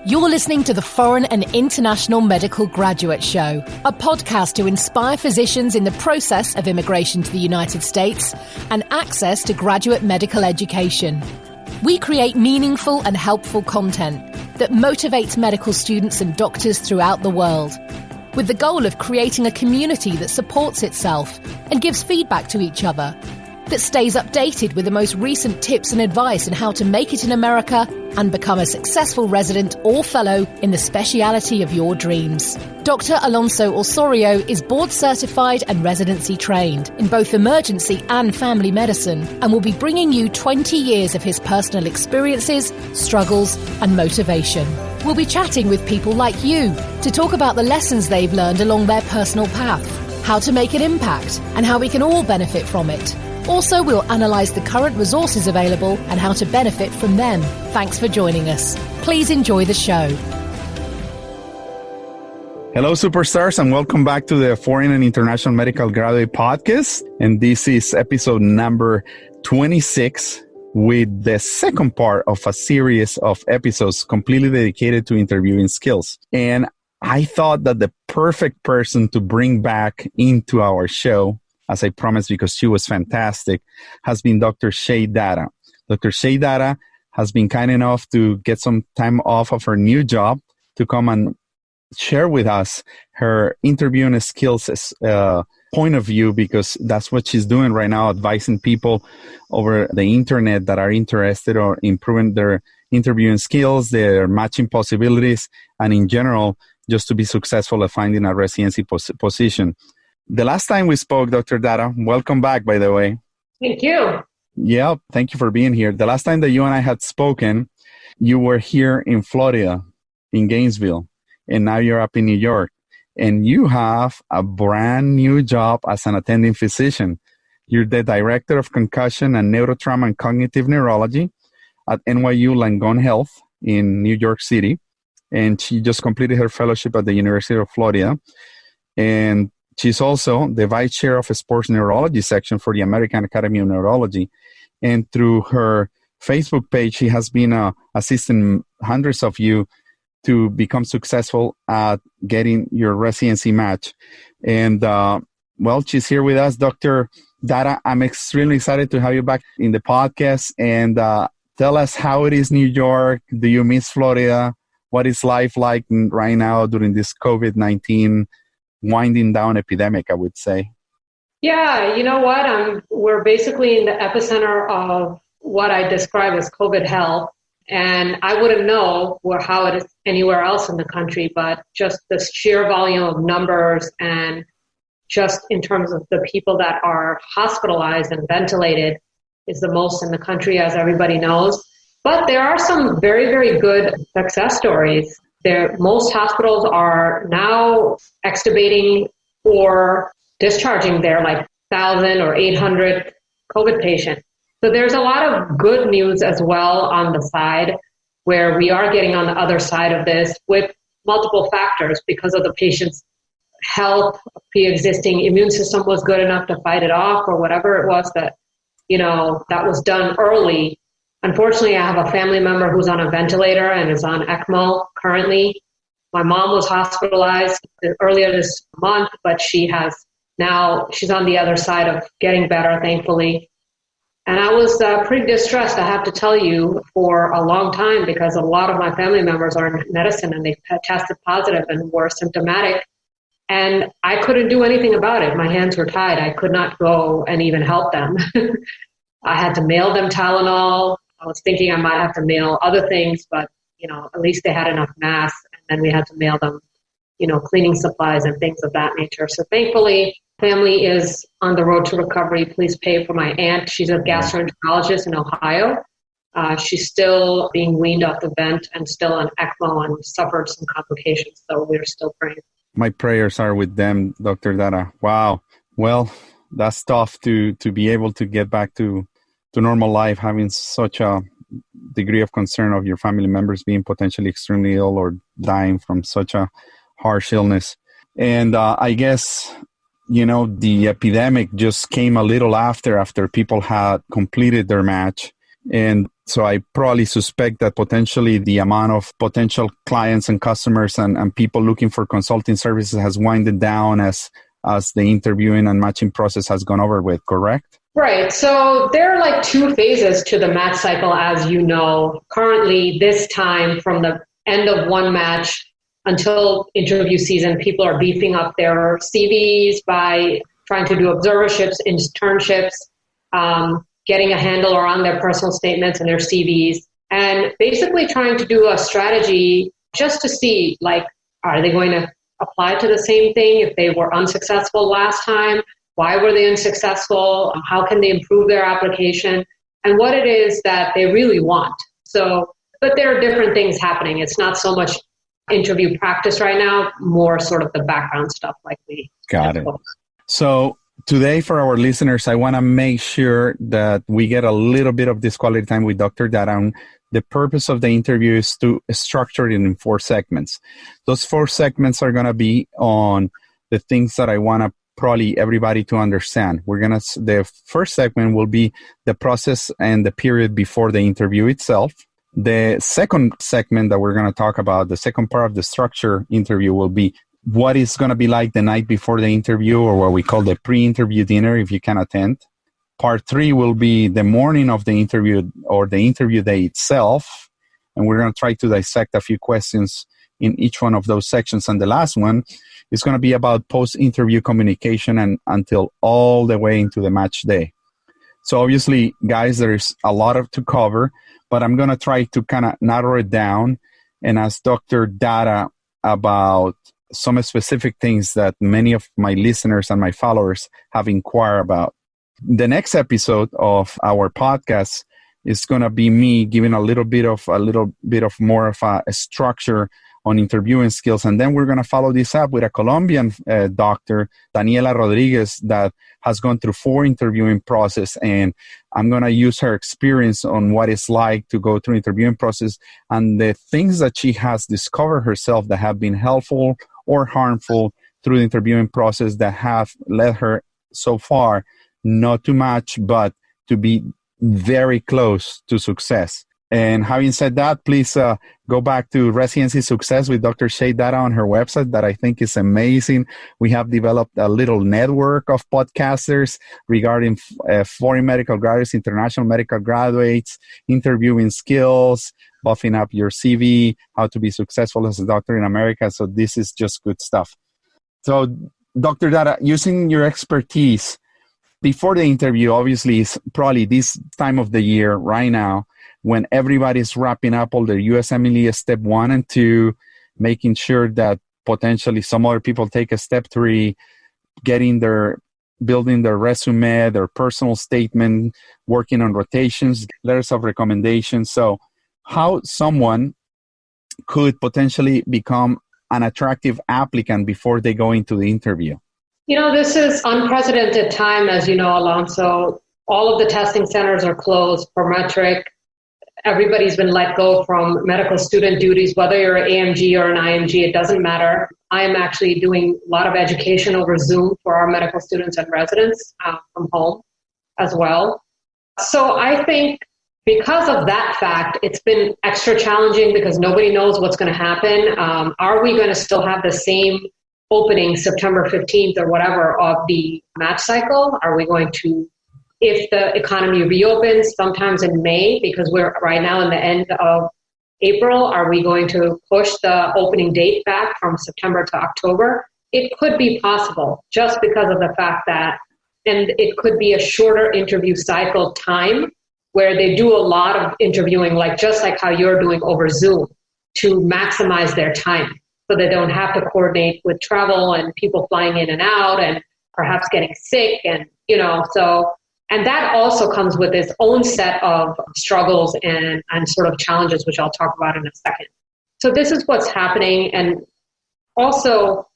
You're listening to the Foreign and International Medical Graduate Show, a podcast to inspire physicians in the process of immigration to the United States and access to graduate medical education. We create meaningful and helpful content that motivates medical students and doctors throughout the world, with the goal of creating a community that supports itself and gives feedback to each other, that stays updated with the most recent tips and advice on how to make it in America and become a successful resident or fellow in the speciality of your dreams. Dr. Alonso Osorio is board certified and residency trained in both emergency and family medicine and will be bringing you 20 years of his personal experiences, struggles, and motivation. We'll be chatting with people like you to talk about the lessons they've learned along their personal path, how to make an impact, and how we can all benefit from it. Also, we'll analyse the current resources available and how to benefit from them. Thanks for joining us. Please enjoy the show. Hello, superstars, and welcome back to the Foreign and International Medical Graduate Podcast. And this is episode number 26 with the second part of a series of episodes completely dedicated to interviewing skills. And I thought that the perfect person to bring back into our show, as I promised, because she was fantastic, has been Dr. Shae Datta. Dr. Shae Datta has been kind enough to get some time off of her new job to come and share with us her interviewing skills point of view, because that's what she's doing right now, advising people over the internet that are interested or improving their interviewing skills, their matching possibilities, and in general, just to be successful at finding a residency position. The last time we spoke, Dr. Datta, welcome back, by the way. Thank you. Yeah, thank you for being here. The last time that you and I had spoken, you were here in Florida, in Gainesville, and now you're up in New York. And you have a brand new job as an attending physician. You're the director of Concussion and Neurotrauma and Cognitive Neurology at NYU Langone Health in New York City. And she just completed her fellowship at the University of Florida. And she's also the vice chair of a sports neurology section for the American Academy of Neurology. And through her Facebook page, she has been assisting hundreds of you to become successful at getting your residency match. And, she's here with us. Dr. Datta, I'm extremely excited to have you back in the podcast. And tell us how it is New York. Do you miss Florida? What is life like right now during this COVID-19 winding down epidemic, I would say? Yeah, you know what? We're basically in the epicenter of what I describe as COVID hell. And I wouldn't know how it is anywhere else in the country, but just the sheer volume of numbers and just in terms of the people that are hospitalized and ventilated is the most in the country, as everybody knows. But there are some very, very good success stories. Most hospitals are now extubating or discharging their 1,000 or 800 COVID patients. So there's a lot of good news as well on the side where we are getting on the other side of this with multiple factors because of the patient's health, pre-existing immune system was good enough to fight it off or whatever it was that was done early. Unfortunately, I have a family member who's on a ventilator and is on ECMO currently. My mom was hospitalized earlier this month, but she's on the other side of getting better, thankfully. And I was pretty distressed, I have to tell you, for a long time because a lot of my family members are in medicine and they tested positive and were symptomatic. And I couldn't do anything about it. My hands were tied. I could not go and even help them. I had to mail them Tylenol. I was thinking I might have to mail other things, but, at least they had enough masks. And then we had to mail them, cleaning supplies and things of that nature. So thankfully, family is on the road to recovery. Please pay for my aunt. She's a gastroenterologist in Ohio. She's still being weaned off the vent and still on ECMO and suffered some complications. So we're still praying. My prayers are with them, Dr. Datta. Wow. Well, that's tough to be able to get back to normal life, having such a degree of concern of your family members being potentially extremely ill or dying from such a harsh illness. And I guess, the epidemic just came a little after people had completed their match. And so I probably suspect that potentially the amount of potential clients and customers and people looking for consulting services has winded down as the interviewing and matching process has gone over with, correct? Right. So there are like two phases to the match cycle, as you know. Currently, this time from the end of one match until interview season, people are beefing up their CVs by trying to do observerships, internships, getting a handle around their personal statements and their CVs, and basically trying to do a strategy just to see, like, are they going to apply to the same thing if they were unsuccessful last time? Why were they unsuccessful? How can they improve their application? And what it is that they really want. So, but there are different things happening. It's not so much interview practice right now, more sort of the background stuff like we got it. So today for our listeners, I want to make sure that we get a little bit of this quality time with Dr. Datta. The purpose of the interview is to structure it in 4 segments. Those 4 segments are going to be on the things that I want to probably everybody to understand. The first segment will be the process and the period before the interview itself. The second segment that we're going to talk about, the second part of the structure interview, will be what is going to be like the night before the interview, or what we call the pre-interview dinner if you can attend. Part 3 will be the morning of the interview or the interview day itself. And we're going to try to dissect a few questions in each one of those sections. And the last one is going to be about post-interview communication and until all the way into the match day. So obviously, guys, there's a lot to cover, but I'm going to try to kind of narrow it down and ask Dr. Datta about some specific things that many of my listeners and my followers have inquired about. The next episode of our podcast is going to be me giving a little bit of more of a structure on interviewing skills. And then we're going to follow this up with a Colombian doctor, Daniela Rodriguez, that has gone through 4 interviewing process. And I'm going to use her experience on what it's like to go through interviewing process and the things that she has discovered herself that have been helpful or harmful through the interviewing process that have led her so far, not too much, but to be very close to success. And having said that, please go back to Residency Success with Dr. Shae Datta on her website that I think is amazing. We have developed a little network of podcasters regarding foreign medical graduates, international medical graduates, interviewing skills, buffing up your CV, how to be successful as a doctor in America. So this is just good stuff. So Dr. Datta, using your expertise, before the interview, obviously, is probably this time of the year right now when everybody's wrapping up all their USMLE step 1 and 2, making sure that potentially some other people take a step 3, building their resume, their personal statement, working on rotations, letters of recommendation. So how someone could potentially become an attractive applicant before they go into the interview? You know, this is unprecedented time, as you know, Alonso. All of the testing centers are closed for metric. Everybody's been let go from medical student duties, whether you're an AMG or an IMG, it doesn't matter. I am actually doing a lot of education over Zoom for our medical students and residents from home as well. So I think because of that fact, it's been extra challenging because nobody knows what's going to happen. Are we going to still have the same opening September 15th or whatever of the match cycle? Are we going to, if the economy reopens sometimes in May, because we're right now in the end of April, are we going to push the opening date back from September to October? It could be possible just because of the fact that, and it could be a shorter interview cycle time where they do a lot of interviewing, just like how you're doing over Zoom, to maximize their time so they don't have to coordinate with travel and people flying in and out and perhaps getting sick. And, and that also comes with its own set of struggles and sort of challenges, which I'll talk about in a second. So this is what's happening. And also,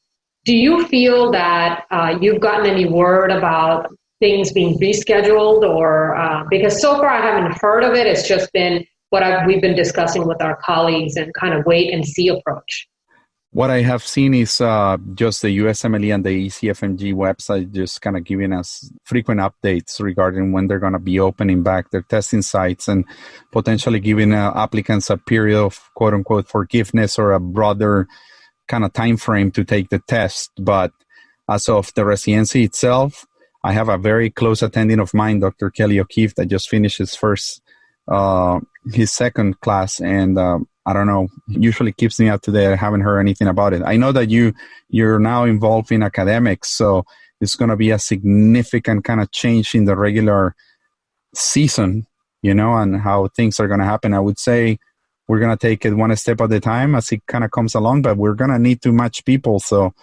do you feel that you've gotten any word about things being rescheduled, or because so far I haven't heard of it. It's just been what we've been discussing with our colleagues and kind of wait and see approach. What I have seen is just the USMLE and the ECFMG website just kind of giving us frequent updates regarding when they're going to be opening back their testing sites and potentially giving applicants a period of quote unquote forgiveness or a broader kind of time frame to take the test. But as of the residency itself, I have a very close attending of mine, Dr. Kelly O'Keefe, that just finished his second class, and I don't know, usually keeps me up to date. I haven't heard anything about it. I know that you're now involved in academics, so it's going to be a significant kind of change in the regular season, and how things are going to happen. I would say we're going to take it one step at a time as it kind of comes along, but we're going to need to match people. So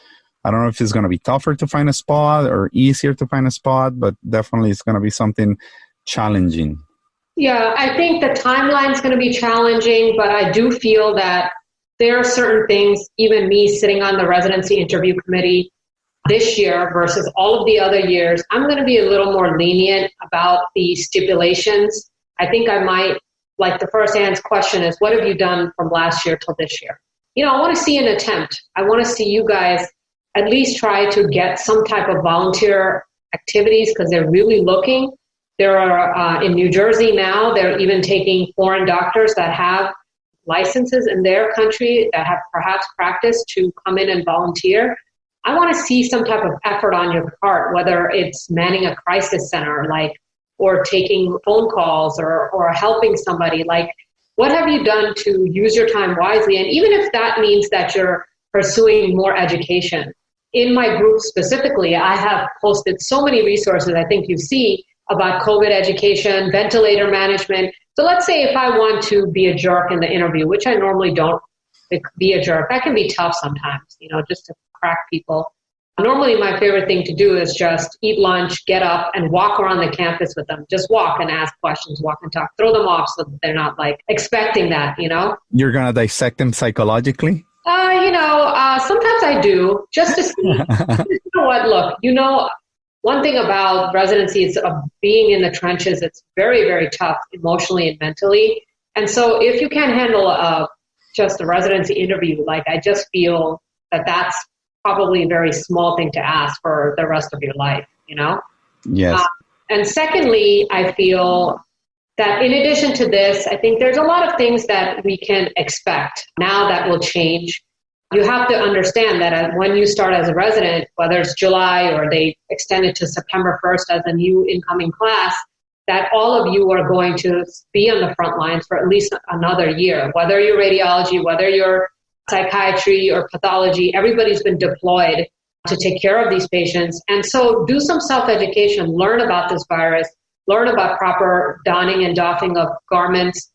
I don't know if it's going to be tougher to find a spot or easier to find a spot, but definitely it's going to be something challenging. Yeah, I think the timeline is going to be challenging, but I do feel that there are certain things, even me sitting on the residency interview committee this year versus all of the other years, I'm going to be a little more lenient about the stipulations. I think I might, like the first answer question is, what have you done from last year till this year? I want to see an attempt. I want to see you guys at least try to get some type of volunteer activities because they're really looking. There are, in New Jersey now, they're even taking foreign doctors that have licenses in their country that have perhaps practiced to come in and volunteer. I want to see some type of effort on your part, whether it's manning a crisis center, or taking phone calls or helping somebody. What have you done to use your time wisely? And even if that means that you're pursuing more education. In my group specifically, I have posted so many resources I think you see about COVID education, ventilator management. So let's say if I want to be a jerk in the interview, which I normally don't be a jerk, that can be tough sometimes, just to crack people. Normally my favorite thing to do is just eat lunch, get up and walk around the campus with them. Just walk and ask questions, walk and talk, throw them off so that they're not expecting that, You're going to dissect them psychologically? Sometimes I do just to see, you know what, look, one thing about residency is being in the trenches, it's very, very tough emotionally and mentally. And so if you can't handle just a residency interview, I just feel that that's probably a very small thing to ask for the rest of your life, Yes. And secondly, I feel that in addition to this, I think there's a lot of things that we can expect now that will change. You have to understand that when you start as a resident, whether it's July or they extend it to September 1st as a new incoming class, that all of you are going to be on the front lines for at least another year. Whether you're radiology, whether you're psychiatry or pathology, everybody's been deployed to take care of these patients. And so do some self-education, learn about this virus, learn about proper donning and doffing of garments.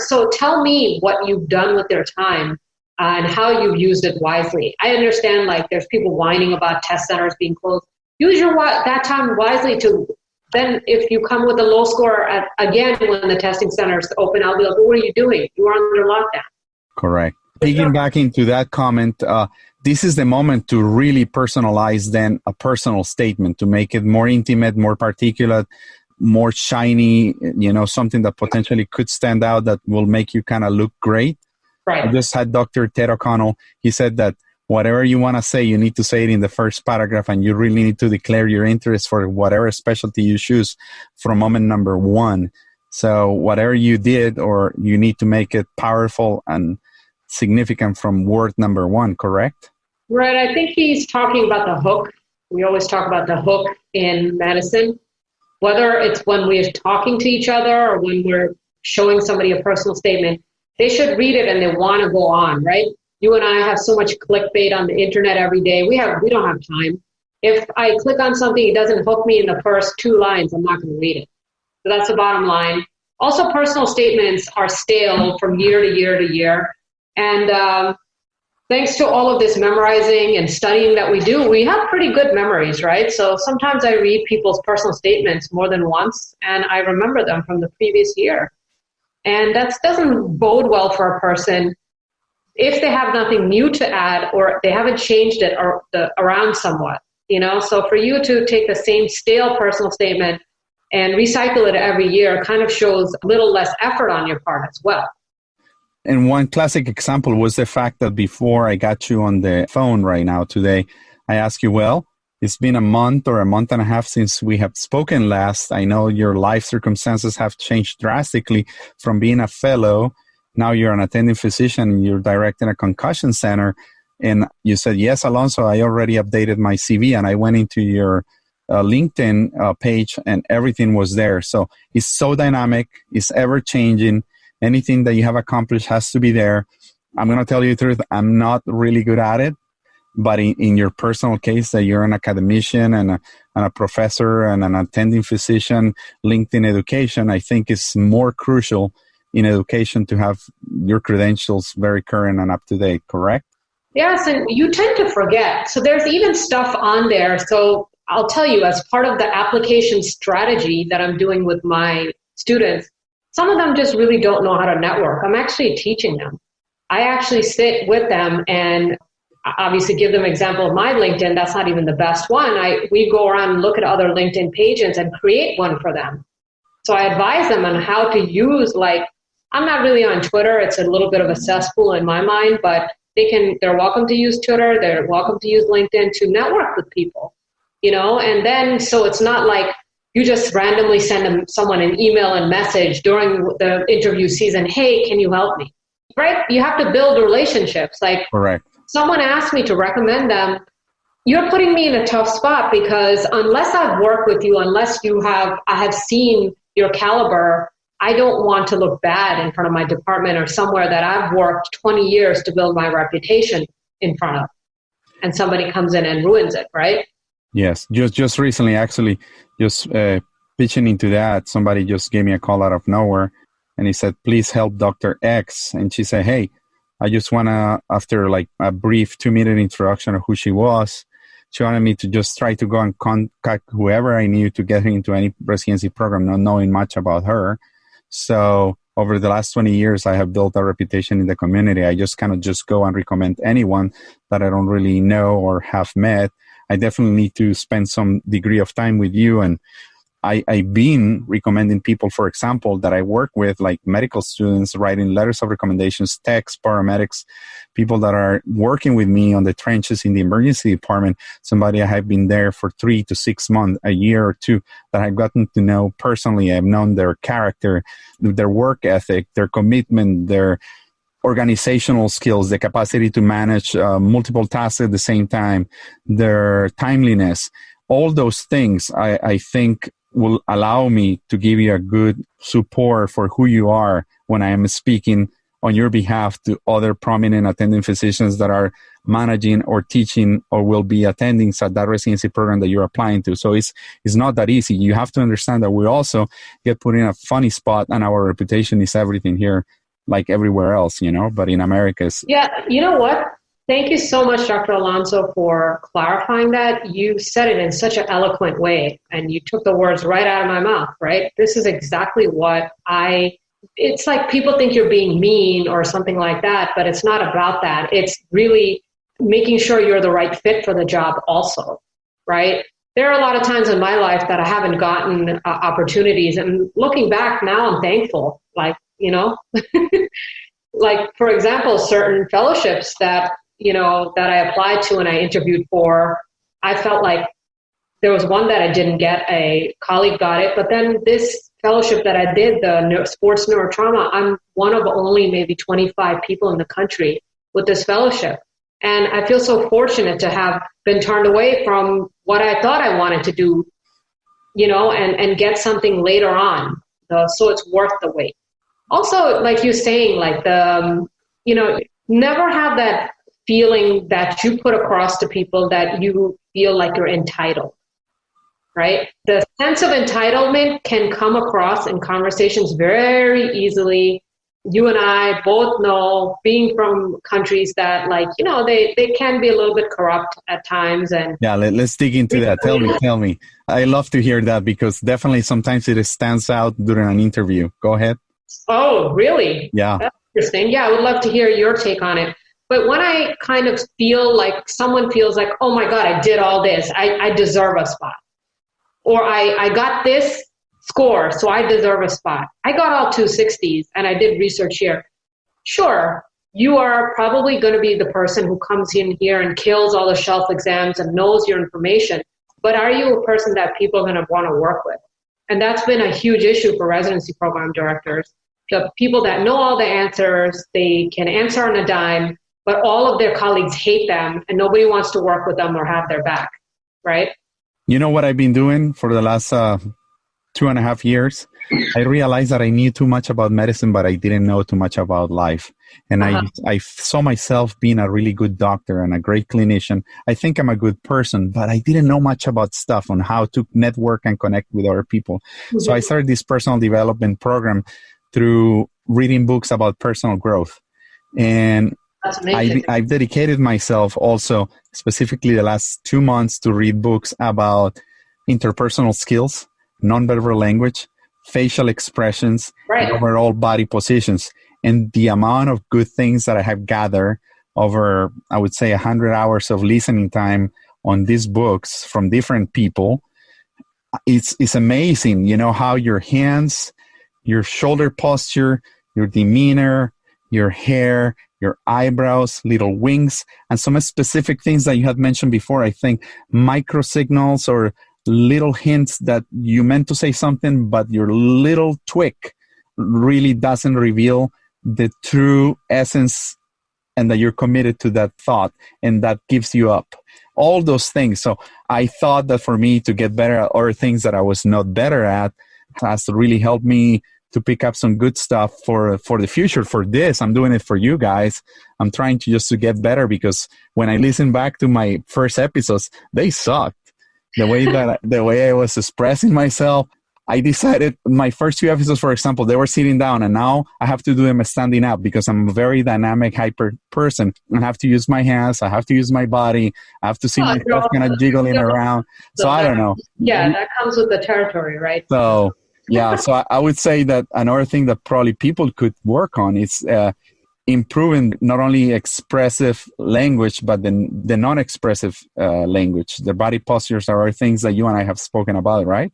So tell me what you've done with your time and how you've used it wisely. I understand there's people whining about test centers being closed. Use that time wisely to then if you come with a low score again when the testing centers open, I'll be like, what are you doing? You are under lockdown. Correct. Piggybacking to that comment, this is the moment to really personalize then a personal statement to make it more intimate, more particulate, more shiny, something that potentially could stand out that will make you kind of look great. Right. I just had Dr. Ted O'Connell. He said that whatever you want to say, you need to say it in the first paragraph, and you really need to declare your interest for whatever specialty you choose from moment number one. So whatever you did, or you need to make it powerful and significant from word number one, correct? Right. I think he's talking about the hook. We always talk about the hook in medicine, whether it's when we're talking to each other or when we're showing somebody a personal statement. They should read it and they want to go on, right? You and I have so much clickbait on the internet every day. We don't have time. If I click on something, it doesn't hook me in the first 2 lines, I'm not going to read it. So that's the bottom line. Also, personal statements are stale from year to year to year. And thanks to all of this memorizing and studying that we do, we have pretty good memories, right? So sometimes I read people's personal statements more than once, and I remember them from the previous year. And that doesn't bode well for a person if they have nothing new to add or they haven't changed it around somewhat, So for you to take the same stale personal statement and recycle it every year kind of shows a little less effort on your part as well. And one classic example was the fact that before I got you on the phone right now today, I asked you, well, it's been a month or a month and a half since we have spoken last. I know your life circumstances have changed drastically from being a fellow. Now you're an attending physician and you're directing a concussion center. And you said, yes, Alonso, I already updated my CV, and I went into your LinkedIn page and everything was there. So it's so dynamic. It's ever changing. Anything that you have accomplished has to be there. I'm going to tell you the truth. I'm not really good at it. But in your personal case, that you're an academician and a professor and an attending physician linked in education, I think it's more crucial in education to have your credentials very current and up to date, correct? Yes, and you tend to forget. So there's even stuff on there. So I'll tell you, as part of the application strategy that I'm doing with my students, some of them just really don't know how to network. I'm actually teaching them. I actually sit with them and obviously give them an example of my LinkedIn. That's not even the best one. We go around and look at other LinkedIn pages and create one for them. So I advise them on how to use, I'm not really on Twitter. It's a little bit of a cesspool in my mind, but they're welcome to use Twitter. They're welcome to use LinkedIn to network with people, and then, so it's not like you just randomly send someone an email and message during the interview season, hey, can you help me? Right? You have to build relationships. Correct. Someone asked me to recommend them. You're putting me in a tough spot because unless I've worked with you, unless I have seen your caliber, I don't want to look bad in front of my department or somewhere that I've worked 20 years to build my reputation in front of. And somebody comes in and ruins it, right? Yes. Just recently, actually, pitching into that, somebody just gave me a call out of nowhere and he said, please help Dr. X. And she said, hey, I just want to, after a brief 2-minute introduction of who she was, she wanted me to just try to go and contact whoever I knew to get her into any residency program, not knowing much about her. So over the last 20 years, I have built a reputation in the community. I just kind of just go and recommend anyone that I don't really know or have met. I definitely need to spend some degree of time with you. And I've been recommending people, for example, that I work with, like medical students, writing letters of recommendations, techs, paramedics, people that are working with me on the trenches in the emergency department, somebody I have been there for 3 to 6 months, a year or two, that I've gotten to know personally. I've known their character, their work ethic, their commitment, their organizational skills, the capacity to manage multiple tasks at the same time, their timeliness. All those things, I think, will allow me to give you a good support for who you are when I am speaking on your behalf to other prominent attending physicians that are managing or teaching or will be attending at that residency program that you're applying to. So it's not that easy. You have to understand that we also get put in a funny spot, and our reputation is everything here, like everywhere else, but in America. Yeah, you know what? Thank you so much, Dr. Alonso, for clarifying that. You said it in such an eloquent way, and you took the words right out of my mouth, right? This is exactly what it's like people think you're being mean or something like that, but it's not about that. It's really making sure you're the right fit for the job also, right? There are a lot of times in my life that I haven't gotten opportunities, and looking back now, I'm thankful, like, for example, certain fellowships that I applied to and I interviewed for, I felt like there was one that I didn't get, a colleague got it, but then this fellowship that I did, the sports neurotrauma, I'm one of only maybe 25 people in the country with this fellowship. And I feel so fortunate to have been turned away from what I thought I wanted to do, and get something later on. So it's worth the wait. Also, like you're saying, never have that feeling that you put across to people that you feel like you're entitled, right? The sense of entitlement can come across in conversations very easily. You and I both know, being from countries that they can be a little bit corrupt at times. And yeah, let's dig into that. Tell me. I love to hear that, because definitely sometimes it stands out during an interview. Go ahead. Oh, really? Yeah. That's interesting. Yeah, I would love to hear your take on it. But when I kind of feel like someone feels like, oh my God, I did all this, I deserve a spot. Or I got this score, so I deserve a spot. I got all 260s and I did research here. sure, you are probably going to be the person who comes in here and kills all the shelf exams and knows your information. But are you a person that people are going to want to work with? And that's been a huge issue for residency program directors. The people that know all the answers, they can answer on a dime, but all of their colleagues hate them and nobody wants to work with them or have their back, right? You know what I've been doing for the last 2.5 years? I realized that I knew too much about medicine, but I didn't know too much about life. And I saw myself being a really good doctor and a great clinician. I think I'm a good person, but I didn't know much about stuff on how to network and connect with other people. Mm-hmm. So I started this personal development program through reading books about personal growth. And I've dedicated myself also specifically the last 2 months to read books about interpersonal skills, nonverbal language, facial expressions, and overall body positions. And the amount of good things that I have gathered over, I would say, 100 hours of listening time on these books from different people, it's amazing. You know, how your hands, your shoulder posture, your demeanor, your hair, your eyebrows, little wings, and some specific things that you had mentioned before. I think micro signals or little hints that you meant to say something, but your little tweak really doesn't reveal the true essence and that you're committed to that thought, and that gives you up. All those things. So I thought that for me to get better at other things that I was not better at has really helped me to pick up some good stuff for the future. For this, I'm doing it for you guys. I'm trying to just to get better, because when I listen back to my first episodes, they sucked. The way I was expressing myself, I decided my first 2 episodes, for example, they were sitting down, and now I have to do them standing up because I'm a very dynamic, hyper person. I have to use my hands. I have to use my body. I have to see myself kind of jiggling around. So I don't know. Yeah, that comes with the territory, right? So yeah, so I would say that another thing that probably people could work on is improving not only expressive language, but the non-expressive language. The body postures are things that you and I have spoken about, right?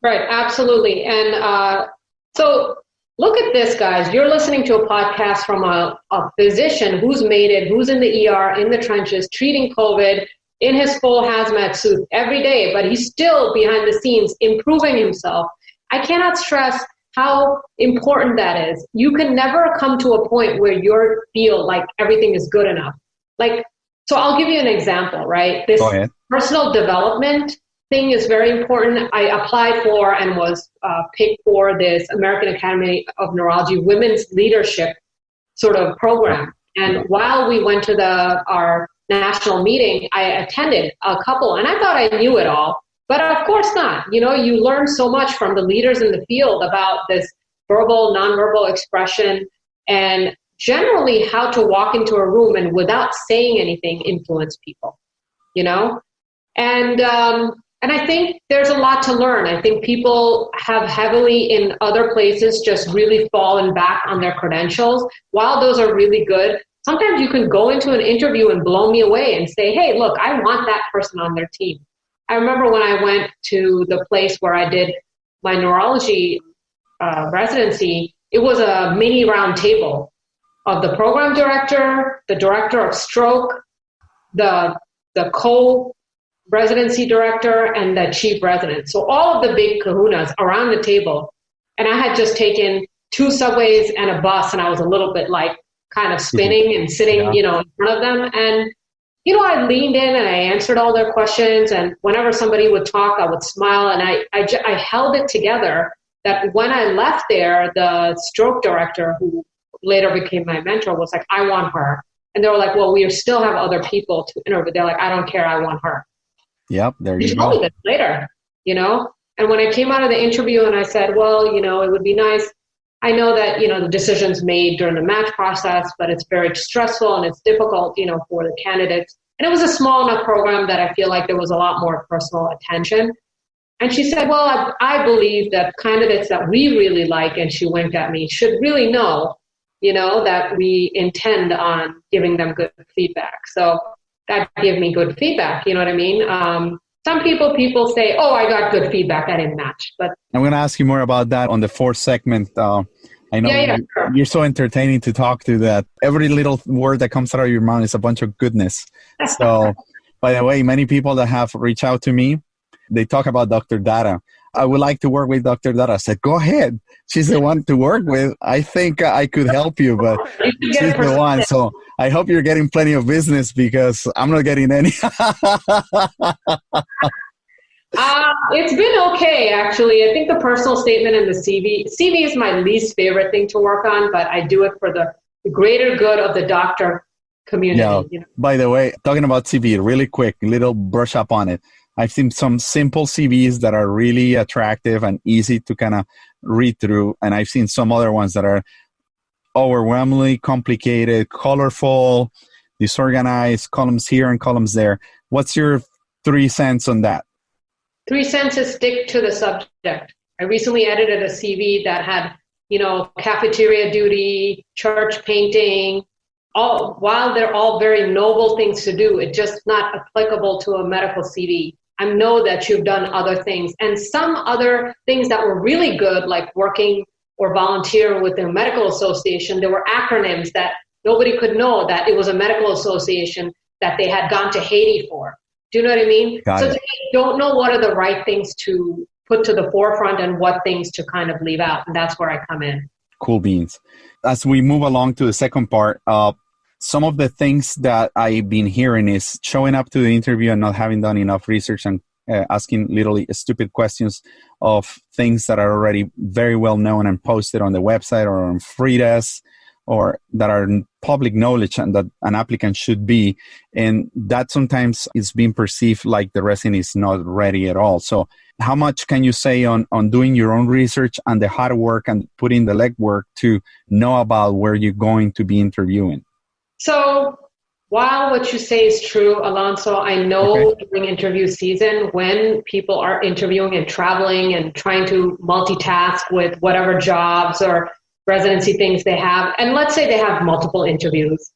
Right, absolutely. And so look at this, guys. You're listening to a podcast from a physician who's made it, who's in the ER, in the trenches, treating COVID, in his full hazmat suit every day, but he's still behind the scenes improving himself. I cannot stress how important that is. You can never come to a point where you feel like everything is good enough. So I'll give you an example, right? This personal development thing is very important. I applied for and was picked for this American Academy of Neurology Women's Leadership sort of program. And while we went to our national meeting, I attended a couple, and I thought I knew it all. But of course not. You know, you learn so much from the leaders in the field about this verbal, nonverbal expression, and generally how to walk into a room and without saying anything influence people, you know? And I think there's a lot to learn. I think people have heavily in other places just really fallen back on their credentials. While those are really good, sometimes you can go into an interview and blow me away and say, hey, look, I want that person on their team. I remember when I went to the place where I did my neurology residency, it was a mini round table of the program director, the director of stroke, the co-residency director, and the chief resident. So all of the big kahunas around the table. And I had just taken 2 subways and a bus, and I was a little bit kind of spinning and sitting, in front of them. And I leaned in and I answered all their questions. And whenever somebody would talk, I would smile. And I held it together that when I left there, the stroke director, who later became my mentor, was like, I want her. And they were like, well, we still have other people to interview. They're like, I don't care. I want her. Yep. There you go. She told me this later, And when I came out of the interview and I said, well, it would be nice. I know that, the decision's made during the match process, but it's very stressful and it's difficult, for the candidates. And it was a small enough program that I feel like there was a lot more personal attention. And she said, well, I believe that candidates that we really like, and she winked at me, should really know, that we intend on giving them good feedback. So that gave me good feedback. You know what I mean? Some people say, oh, I got good feedback. I didn't match. But I'm going to ask you more about that on the 4th segment I know Sure. you're so entertaining to talk to that every little word that comes out of your mouth is a bunch of goodness. So, by the way, many people that have reached out to me, they talk about Dr. Datta. I would like to work with Dr. Datta. I said, go ahead. She's the one to work with. I think I could help you, but she's the one. So I hope you're getting plenty of business because I'm not getting any. It's been okay, actually. I think the personal statement and the CV is my least favorite thing to work on, but I do it for the greater good of the doctor community. Yeah. You know? By the way, talking about CV, really quick, little brush up on it. I've seen some simple CVs that are really attractive and easy to kind of read through, and I've seen some other ones that are overwhelmingly complicated, colorful, disorganized, columns here and columns there. What's your 3 cents on that? 3 cents is stick to the subject. I recently edited a CV that had, cafeteria duty, church painting, while they're all very noble things to do, it's just not applicable to a medical CV. I know that you've done other things and some other things that were really good, like working or volunteering with the medical association. There were acronyms that nobody could know that it was a medical association that they had gone to Haiti for. Do you know what I mean? So they don't know what are the right things to put to the forefront and what things to kind of leave out. And that's where I come in. Cool beans. As we move along to the second part, some of the things that I've been hearing is showing up to the interview and not having done enough research and asking literally stupid questions of things that are already very well known and posted on the website or on Frida's or that are public knowledge and that an applicant should be. And that sometimes is being perceived like the resident is not ready at all. So how much can you say on doing your own research and the hard work and putting the legwork to know about where you're going to be interviewing? So while what you say is true, Alonso, I know during interview season when people are interviewing and traveling and trying to multitask with whatever jobs or residency things they have, and let's say they have multiple interviews,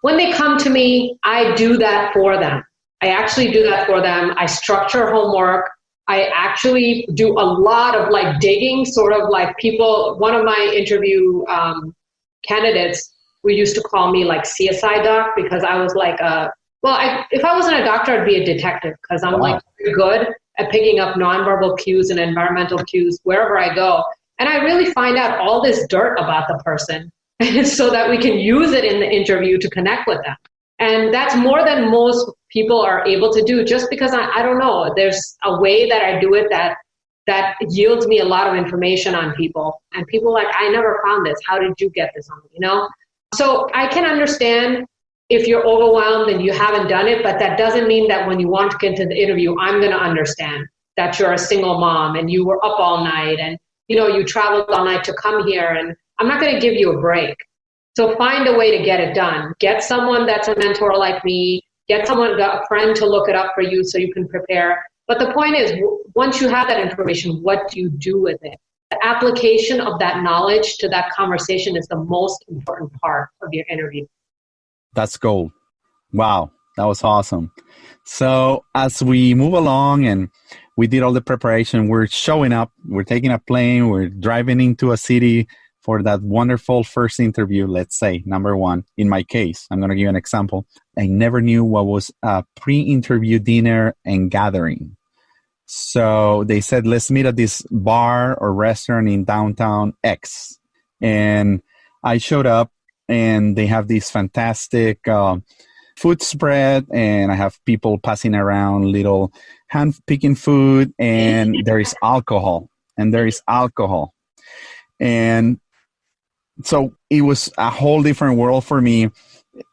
when they come to me, I do that for them. I actually do that for them. I structure homework. I actually do a lot of like digging, sort of like people, one of my interview candidates, we used to call me like CSI doc because I was like, if I wasn't a doctor, I'd be a detective because I'm like very good at picking up nonverbal cues and environmental cues wherever I go. And I really find out all this dirt about the person so that we can use it in the interview to connect with them. And that's more than most people are able to do just because I don't know, there's a way that I do it that yields me a lot of information on people. And people are like, I never found this. How did you get this on me, So I can understand if you're overwhelmed and you haven't done it, but that doesn't mean that when you want to get into the interview, I'm going to understand that you're a single mom and you were up all night and, you traveled all night to come here, and I'm not going to give you a break. So find a way to get it done. Get someone that's a mentor like me. Get a friend to look it up for you so you can prepare. But the point is, once you have that information, what do you do with it? The application of that knowledge to that conversation is the most important part of your interview. That's gold. Wow, that was awesome. So as we move along and we did all the preparation, we're showing up, we're taking a plane, we're driving into a city for that wonderful first interview, let's say, number one. In my case, I'm going to give you an example. I never knew what was a pre-interview dinner and gathering. So they said, let's meet at this bar or restaurant in downtown X. And I showed up and they have this fantastic food spread, and I have people passing around little hand-picking food, and there is alcohol. And so it was a whole different world for me.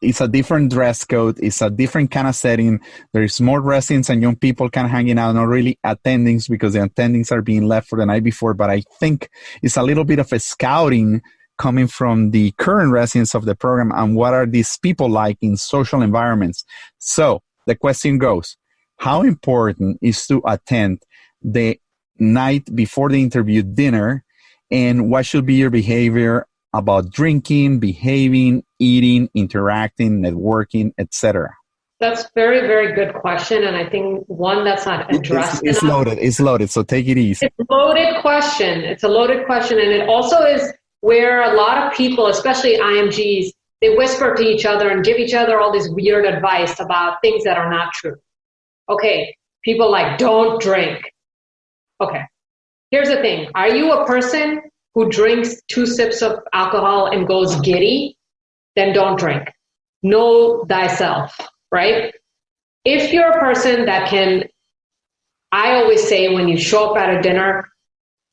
It's a different dress code. It's a different kind of setting. There's more residents and young people kind of hanging out, not really attendings because the attendings are being left for the night before. But I think it's a little bit of a scouting coming from the current residents of the program and what are these people like in social environments. So the question goes, how important is to attend the night before the interview dinner, and what should be your behavior about drinking, behaving, eating, interacting, networking, etc.? That's a very, very good question, and I think one that's not addressed It's loaded. It's loaded, so take it easy. It's a loaded question. And it also is where a lot of people, especially IMGs, they whisper to each other and give each other all this weird advice about things that are not true. Okay, people like, don't drink. Okay, here's the thing. Are you a person who drinks 2 sips of alcohol and goes giddy? Then don't drink. Know thyself, right? If you're a person that can, I always say when you show up at a dinner,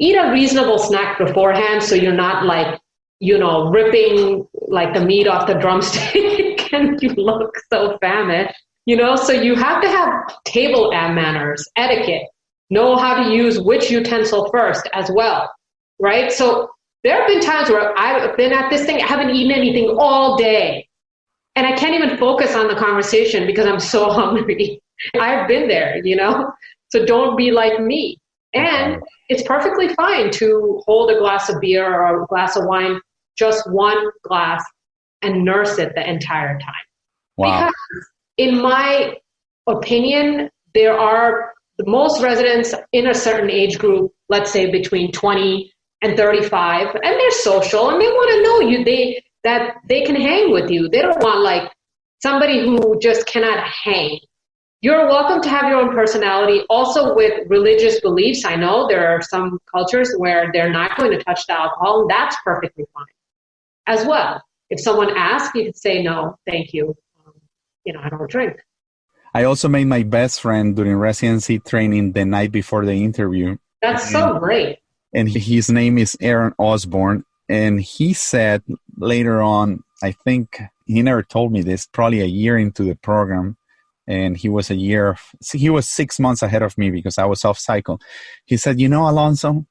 eat a reasonable snack beforehand so you're not like, ripping like the meat off the drumstick and you look so famished, so you have to have table manners, etiquette, know how to use which utensil first as well, right? So there have been times where I've been at this thing, I haven't eaten anything all day and I can't even focus on the conversation because I'm so hungry. I've been there, so don't be like me. And it's perfectly fine to hold a glass of beer or a glass of wine, just one glass, and nurse it the entire time. Wow. Because in my opinion, there are the most residents in a certain age group, let's say between 20 and 35, and they're social and they want to know that they can hang with you. They don't want like somebody who just cannot hang. You're welcome to have your own personality. Also with religious beliefs, I know there are some cultures where they're not going to touch the alcohol, and that's perfectly fine as well. If someone asks, you can say, no, thank you. I don't drink. I also made my best friend during residency training the night before the interview. That's so great. And his name is Aaron Osborne. And he said later on, I think he never told me this, probably a year into the program, and he was 6 months ahead of me because I was off cycle. He said, Alonso,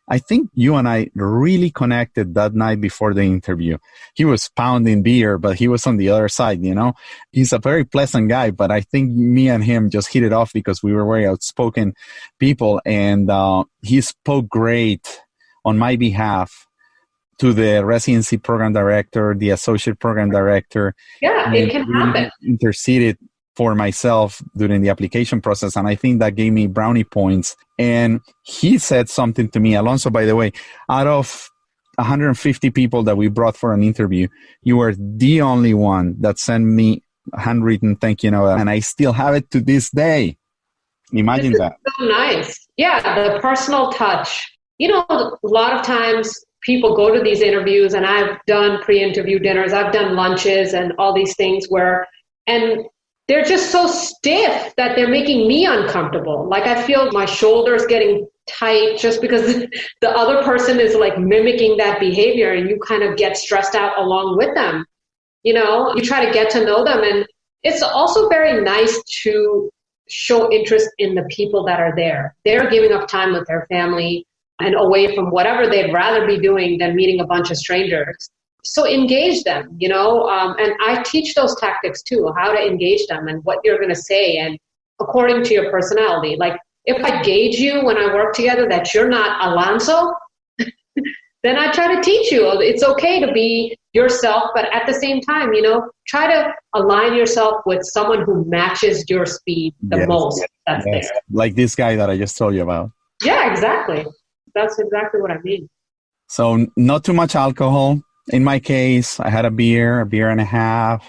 I think you and I really connected that night before the interview. He was pounding beer, but he was on the other side, He's a very pleasant guy, but I think me and him just hit it off because we were very outspoken people. And he spoke great on my behalf to the residency program director, the associate program director. Yeah, it can happen. Interceded for myself during the application process. And I think that gave me brownie points. And he said something to me, Alonso, by the way, out of 150 people that we brought for an interview, you were the only one that sent me a handwritten thank you note. And I still have it to this day. Imagine that. So nice. Yeah, the personal touch. A lot of times people go to these interviews, and I've done pre-interview dinners, I've done lunches and all these things and they're just so stiff that they're making me uncomfortable. Like I feel my shoulders getting tight just because the other person is like mimicking that behavior, and you kind of get stressed out along with them. You try to get to know them. And it's also very nice to show interest in the people that are there. They're giving up time with their family and away from whatever they'd rather be doing than meeting a bunch of strangers. So engage them, and I teach those tactics too, how to engage them and what you're going to say, and according to your personality. Like if I gauge you when I work together that you're not Alonso, then I try to teach you it's okay to be yourself, but at the same time, try to align yourself with someone who matches your speed the most. That's there. Like this guy that I just told you about. Yeah, exactly. That's exactly what I mean. So not too much alcohol. In my case, I had a beer and a half.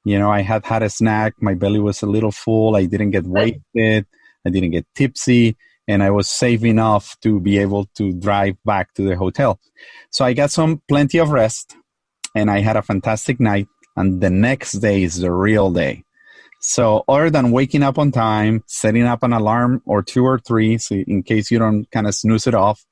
I had a snack. My belly was a little full. I didn't get wasted. I didn't get tipsy. And I was safe enough to be able to drive back to the hotel. So I got plenty of rest. And I had a fantastic night. And the next day is the real day. So other than waking up on time, setting up an alarm or 2 or 3, so in case you don't kind of snooze it off,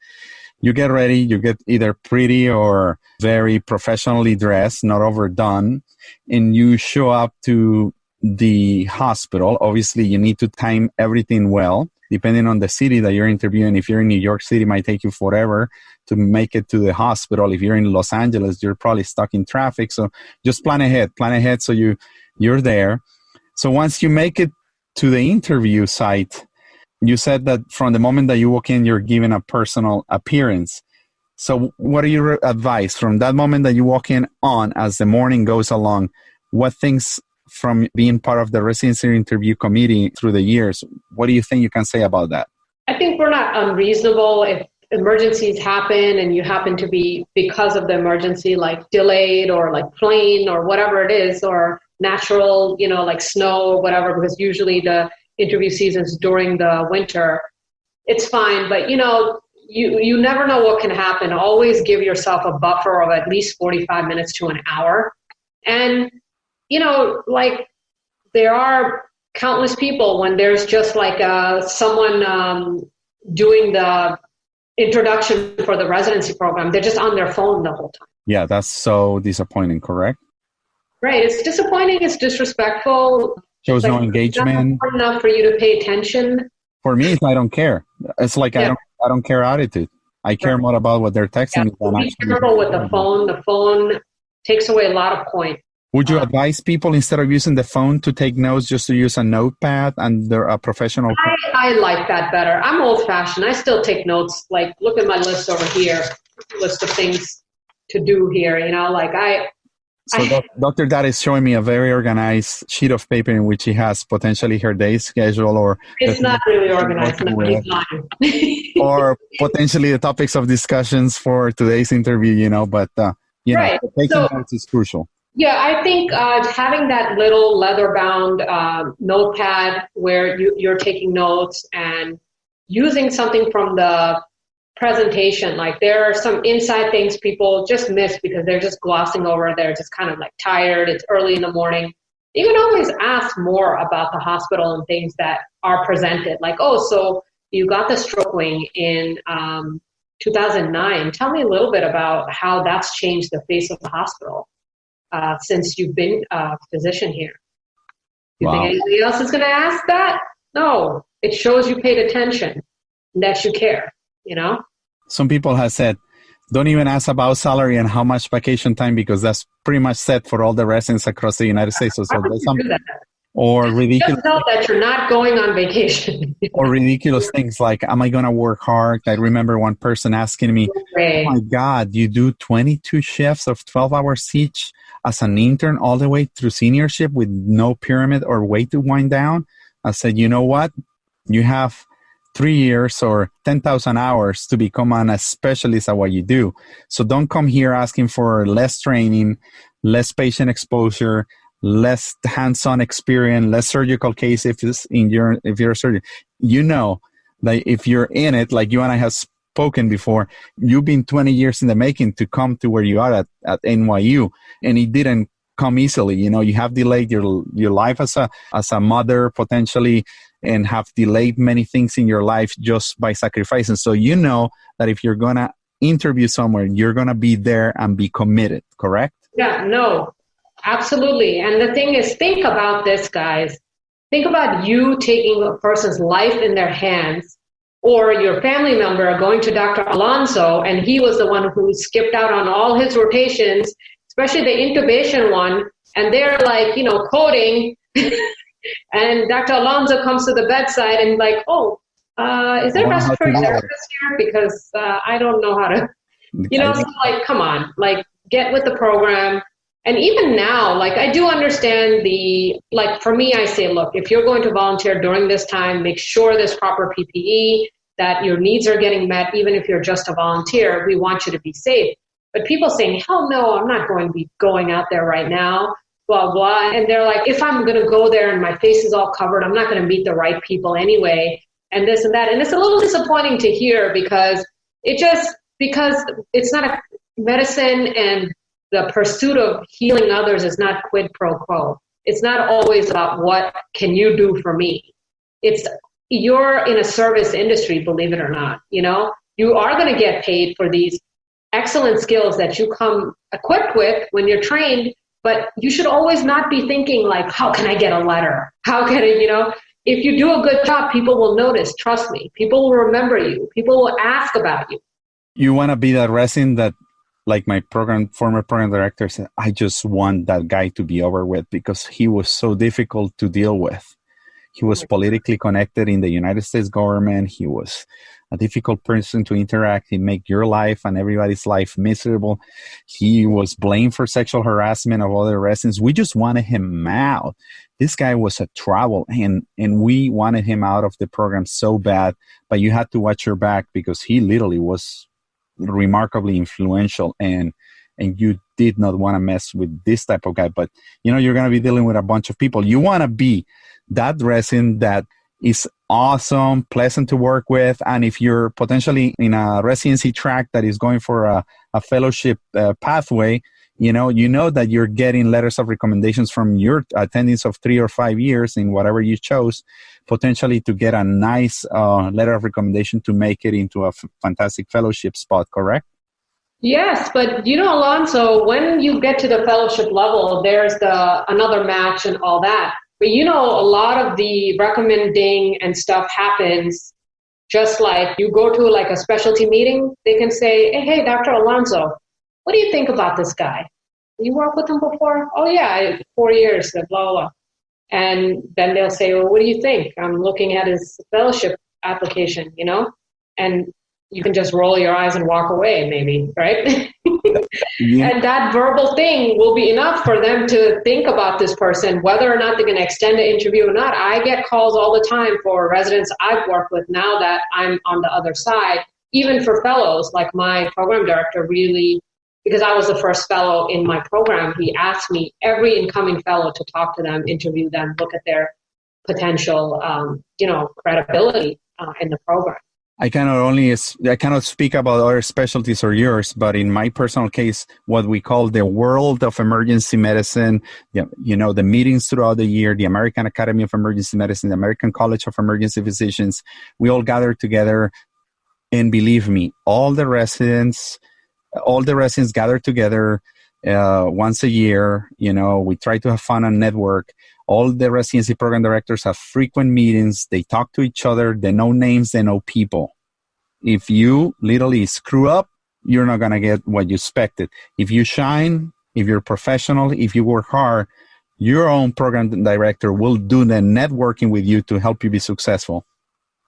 you get ready, you get either pretty or very professionally dressed, not overdone, and you show up to the hospital. Obviously, you need to time everything well, depending on the city that you're interviewing. If you're in New York City, it might take you forever to make it to the hospital. If you're in Los Angeles, you're probably stuck in traffic. So just plan ahead so you're there. So once you make it to the interview site, you said that from the moment that you walk in, you're given a personal appearance. So what are your advice from that moment that you walk in on as the morning goes along? What things from being part of the residency interview committee through the years, what do you think you can say about that? I think we're not unreasonable if emergencies happen and you happen to be, because of the emergency, like delayed or like plane or whatever it is, or natural, like snow or whatever, because usually the interview season's during the winter, it's fine. But, you never know what can happen. Always give yourself a buffer of at least 45 minutes to an hour. And, like there are countless people when there's just like someone doing the introduction for the residency program, they're just on their phone the whole time. Yeah, that's so disappointing, correct? Right. It's disappointing. It's disrespectful. Shows no engagement. It's not enough for you to pay attention. For me, I don't care. It's like I don't care attitude. I care more about what they're texting me than be actually. careful with the phone. The phone takes away a lot of points. Would you advise people, instead of using the phone to take notes, just to use a notepad and they're a professional? I like that better. I'm old-fashioned. I still take notes. Like, look at my list over here, list of things to do here. So Dr. Datta is showing me a very organized sheet of paper in which he has potentially her day schedule, or it's not really organized. Or potentially the topics of discussions for today's interview. But right. Taking notes is crucial. Yeah, I think having that little leather-bound notepad where you're taking notes and using something from the presentation, like there are some inside things people just miss because they're just glossing over. They're just kind of like tired. It's early in the morning. You can always ask more about the hospital and things that are presented. Like, oh, so you got the stroke wing in 2009. Tell me a little bit about how that's changed the face of the hospital. Since you've been a physician here. You think anybody else is going to ask that? No. It shows you paid attention, that you care, Some people have said, don't even ask about salary and how much vacation time, because that's pretty much set for all the residents across the United States. So there's some, or ridiculous. Just know that you're not going on vacation. Or ridiculous things like, am I going to work hard? I remember one person asking me, oh my God, you do 22 shifts of 12 hours each as an intern all the way through seniorship with no pyramid or way to wind down? I said, you know what? You have 3 years or 10,000 hours to become a specialist at what you do. So don't come here asking for less training, less patient exposure, less hands-on experience, less surgical cases if you're a surgeon. That if you're in it, like you and I have spoken before, you've been 20 years in the making to come to where you are at NYU, and it didn't come easily. You have delayed your life as a mother potentially, and have delayed many things in your life just by sacrificing. So that if you're going to interview somewhere, you're going to be there and be committed, correct? Yeah, no, absolutely. And the thing is, think about this, guys. Think about you taking a person's life in their hands, or your family member going to Dr. Alonso, and he was the one who skipped out on all his rotations, especially the intubation one, and they're like, coding, and Dr. Alonso comes to the bedside and like, is there a respiratory therapist here? Because I don't know how to, so like, come on, like, get with the program. And even now, like, I do understand for me, I say, look, if you're going to volunteer during this time, make sure there's proper PPE, that your needs are getting met, even if you're just a volunteer. We want you to be safe. But people saying, hell no, I'm not going to be going out there right now, blah, blah. And they're like, if I'm going to go there and my face is all covered, I'm not going to meet the right people anyway, and this and that. And it's a little disappointing to hear because it's not a medicine, and the pursuit of healing others is not quid pro quo. It's not always about what can you do for me. You're in a service industry, believe it or not. You are going to get paid for these excellent skills that you come equipped with when you're trained, but you should always not be thinking like, how can I get a letter? How can I, if you do a good job, people will notice, trust me. People will remember you. People will ask about you. You want to be that resident that, like my former program director said, I just want that guy to be over with because he was so difficult to deal with. He was politically connected in the United States government. He was a difficult person to interact. He make your life and everybody's life miserable. He was blamed for sexual harassment of other residents. We just wanted him out. This guy was a trouble, and we wanted him out of the program so bad, but you had to watch your back because he literally was remarkably influential, and you did not want to mess with this type of guy. But, you know, you're going to be dealing with a bunch of people. You want to be that resident that is awesome, pleasant to work with. And if you're potentially in a residency track that is going for a fellowship pathway, you know that you're getting letters of recommendations from your attendings of 3 or 5 years in whatever you chose, potentially to get a nice letter of recommendation to make it into a fantastic fellowship spot, correct? Yes, but Alonso, when you get to the fellowship level, there's another match and all that. But a lot of the recommending and stuff happens just like you go to like a specialty meeting. They can say, hey, Dr. Alonso, what do you think about this guy? You worked with him before? Oh, yeah, 4 years, blah, blah, blah. And then they'll say, well, what do you think? I'm looking at his fellowship application, and you can just roll your eyes and walk away, maybe, right? Yeah. And that verbal thing will be enough for them to think about this person, whether or not they're going to extend the interview or not. I get calls all the time for residents I've worked with now that I'm on the other side, even for fellows, like my program director really, because I was the first fellow in my program, he asked me, every incoming fellow, to talk to them, interview them, look at their potential, credibility in the program. I cannot speak about other specialties or yours, but in my personal case, what we call the world of emergency medicine, the meetings throughout the year, the American Academy of Emergency Medicine, the American College of Emergency Physicians, we all gather together. And believe me, all the residents gather together once a year. We try to have fun and network. All the residency program directors have frequent meetings. They talk to each other. They know names. They know people. If you literally screw up, you're not going to get what you expected. If you shine, if you're professional, if you work hard, your own program director will do the networking with you to help you be successful.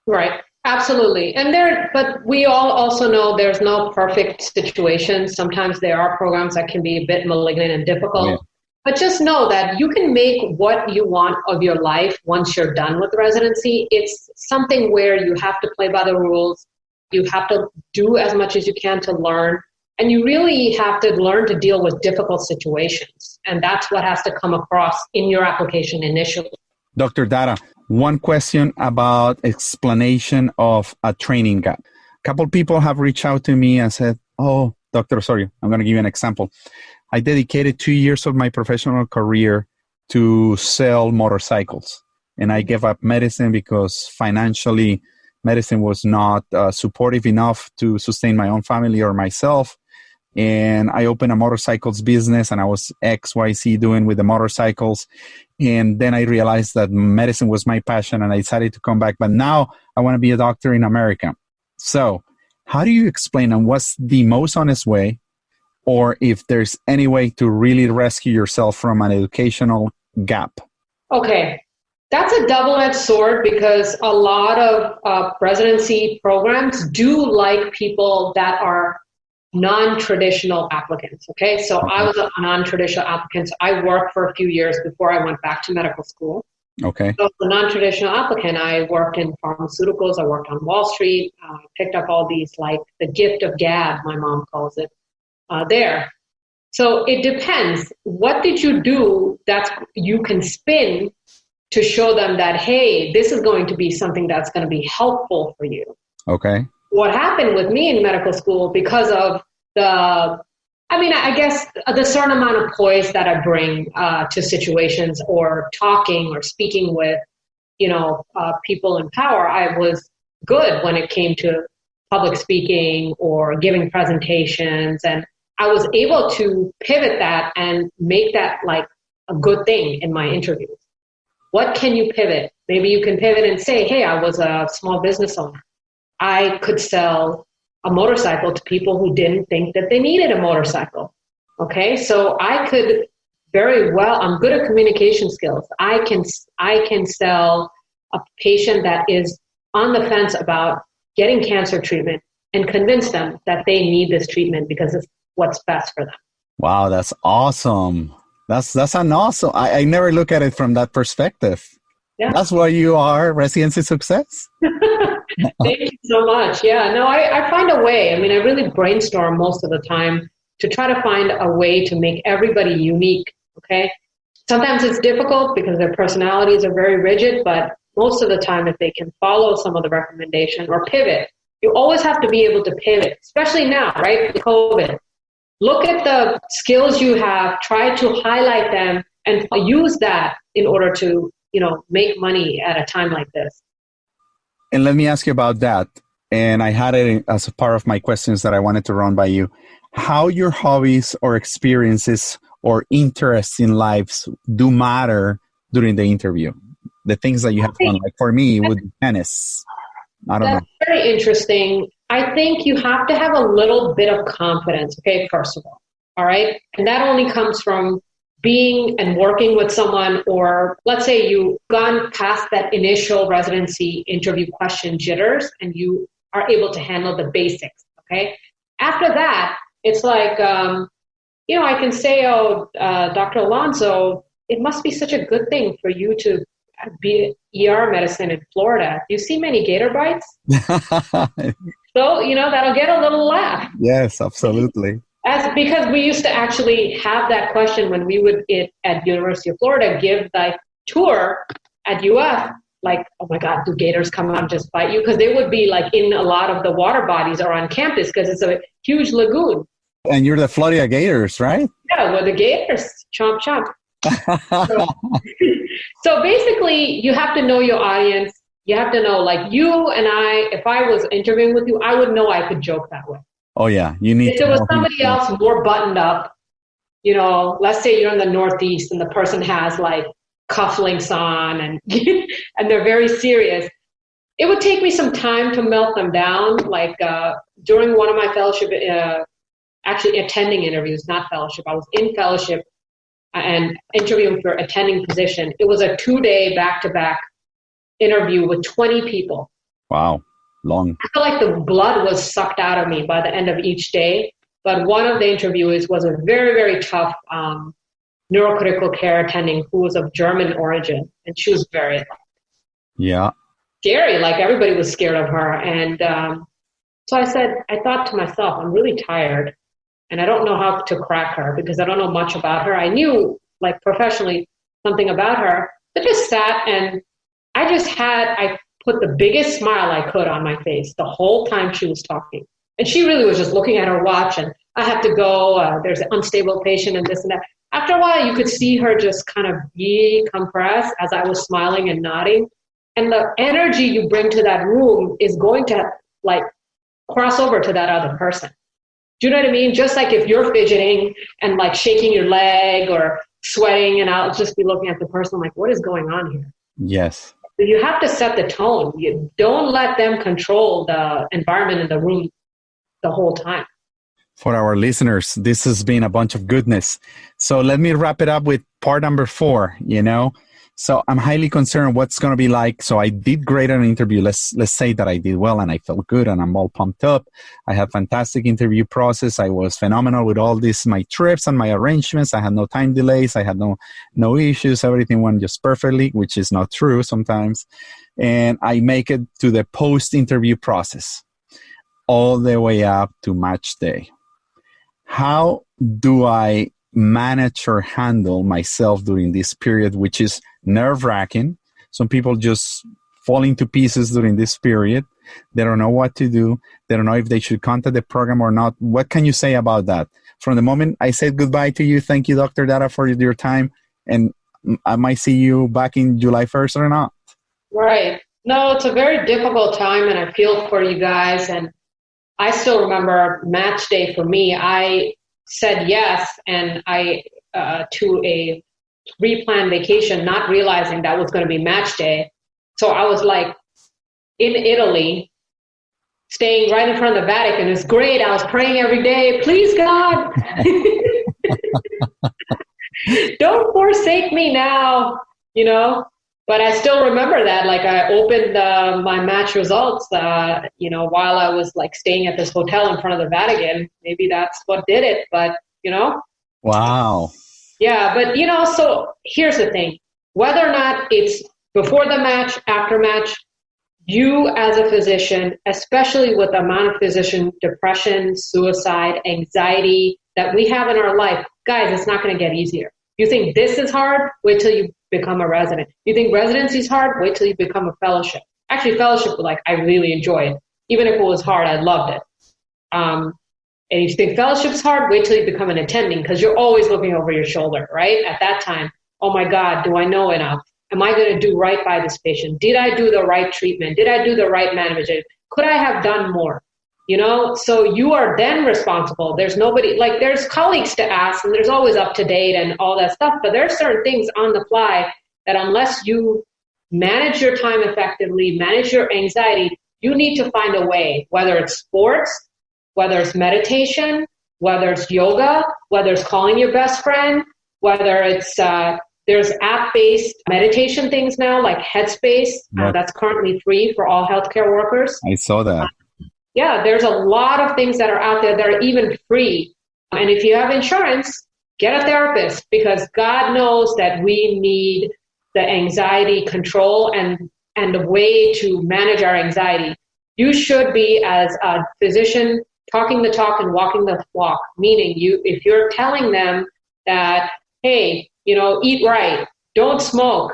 Right. Absolutely. But we all also know there's no perfect situation. Sometimes there are programs that can be a bit malignant and difficult. Yeah. But just know that you can make what you want of your life once you're done with residency. It's something where you have to play by the rules. You have to do as much as you can to learn. And you really have to learn to deal with difficult situations. And that's what has to come across in your application initially. Dr. Datta, one question about explanation of a training gap. A couple people have reached out to me and said, oh, doctor, sorry, I'm going to give you an example. I dedicated 2 years of my professional career to sell motorcycles. And I gave up medicine because financially medicine was not supportive enough to sustain my own family or myself. And I opened a motorcycles business and I was XYZ doing with the motorcycles. And then I realized that medicine was my passion and I decided to come back. But now I want to be a doctor in America. So how do you explain, and what's the most honest way, or if there's any way to really rescue yourself from an educational gap? Okay. That's a double-edged sword because a lot of residency programs do like people that are non-traditional applicants. Okay. So I was a non-traditional applicant. So I worked for a few years before I went back to medical school. Okay. So as a non-traditional applicant, I worked in pharmaceuticals. I worked on Wall Street, picked up all these, like the gift of gab, my mom calls it, there. So it depends. What did you do that you can spin to show them that, hey, this is going to be something that's going to be helpful for you? Okay. What happened with me in medical school, because of the certain amount of poise that I bring to situations, or talking or speaking with, people in power, I was good when it came to public speaking or giving presentations. And I was able to pivot that and make that like a good thing in my interviews. What can you pivot? Maybe you can pivot and say, hey, I was a small business owner. I could sell a motorcycle to people who didn't think that they needed a motorcycle. Okay, so I could very well, I'm good at communication skills. I can sell a patient that is on the fence about getting cancer treatment and convince them that they need this treatment because it's what's best for them. Wow, that's awesome. That's an awesome. I never look at it from that perspective. Yeah. That's why you are Residency Success. Thank you so much. Yeah, no, I find a way. I mean, I really brainstorm most of the time to try to find a way to make everybody unique, okay? Sometimes it's difficult because their personalities are very rigid, but most of the time if they can follow some of the recommendation or pivot, you always have to be able to pivot, especially now, right, with COVID. Look at the skills you have, try to highlight them, and use that in order to, make money at a time like this. And let me ask you about that. And I had it as a part of my questions that I wanted to run by you. How your hobbies or experiences or interests in lives do matter during the interview. The things that you have done, like for me, would be tennis. I don't know. That's very interesting. I think you have to have a little bit of confidence, okay, first of all right? And that only comes from being and working with someone, or let's say you've gone past that initial residency interview question jitters and you are able to handle the basics, okay? After that, it's like, I can say, Dr. Alonso, it must be such a good thing for you to be ER medicine in Florida. Do you see many gator bites? So, that'll get a little laugh. Yes, absolutely. Because we used to actually have that question when we would, at University of Florida, give the tour at UF, like, oh my God, do gators come out and just bite you? Because they would be like in a lot of the water bodies or on campus because it's a huge lagoon. And you're the Florida Gators, right? Yeah, we're the gators. Chomp, chomp. So basically, you have to know your audience. You have to know, like you and I, if I was interviewing with you, I would know I could joke that way. Oh, yeah. You need if there was somebody else more buttoned up, let's say you're in the Northeast and the person has like cufflinks on and and they're very serious. It would take me some time to melt them down. Like during one of my fellowship, actually attending interviews, not fellowship. I was in fellowship and interviewing for attending position. It was a 2-day back-to-back interview with 20 people. Wow. Long. I feel like the blood was sucked out of me by the end of each day. But one of the interviewees was a very, very tough neurocritical care attending who was of German origin. And she was very scary. Like everybody was scared of her. And so I thought to myself, I'm really tired. And I don't know how to crack her because I don't know much about her. I knew, like professionally, something about her. I just sat and I put the biggest smile I could on my face the whole time she was talking. And she really was just looking at her watch and I have to go, there's an unstable patient and this and that. After a while, you could see her just kind of decompress as I was smiling and nodding. And the energy you bring to that room is going to like cross over to that other person. Do you know what I mean? Just like if you're fidgeting and like shaking your leg or sweating and I'll just be looking at the person like, what is going on here? Yes. You have to set the tone. You don't let them control the environment in the room the whole time. For our listeners, this has been a bunch of goodness. So let me wrap it up with part number 4, So I'm highly concerned what's going to be like. So I did great on an interview. Let's say that I did well and I felt good and I'm all pumped up. I had fantastic interview process. I was phenomenal with all this, my trips and my arrangements. I had no time delays. I had no issues. Everything went just perfectly, which is not true sometimes. And I make it to the post-interview process all the way up to match day. How do I manage or handle myself during this period, which is nerve-wracking? Some people just fall into pieces during this period. They don't know what to do. They don't know if they should contact the program or not. What can you say about that? From the moment I said goodbye to you, thank you, Dr. Datta, for your time, and I might see you back in July 1st or not. Right. No, it's a very difficult time, and I feel for you guys. And I still remember match day for me. I said yes, and I to a pre-planned vacation, not realizing that was going to be match day. So I was like in Italy, staying right in front of the Vatican. It's great. I was praying every day, please God, don't forsake me now, But I still remember that, like I opened my match results, while I was like staying at this hotel in front of the Vatican. Maybe that's what did it, but Wow. Yeah, but so here's the thing. Whether or not it's before the match, after match, you as a physician, especially with the amount of physician depression, suicide, anxiety that we have in our life, guys, it's not going to get easier. You think this is hard? Wait till you become a resident. You think residency is hard? Wait till you become a fellowship. Actually, fellowship, I really enjoy it. Even if it was hard, I loved it. And if you think fellowship's hard, wait till you become an attending, because you're always looking over your shoulder, right? At that time, oh my God, do I know enough? Am I going to do right by this patient? Did I do the right treatment? Did I do the right management? Could I have done more? So you are then responsible. There's nobody, there's colleagues to ask, and there's always up to date and all that stuff, but there are certain things on the fly that unless you manage your time effectively, manage your anxiety, you need to find a way, whether it's sports, whether it's meditation, whether it's yoga, whether it's calling your best friend, whether it's, there's app-based meditation things now, like Headspace, that's currently free for all healthcare workers. I saw that. Yeah, there's a lot of things that are out there that are even free. And if you have insurance, get a therapist, because God knows that we need the anxiety control and the way to manage our anxiety. You should be, as a physician, talking the talk and walking the walk, meaning if you're telling them that, hey, eat right, don't smoke,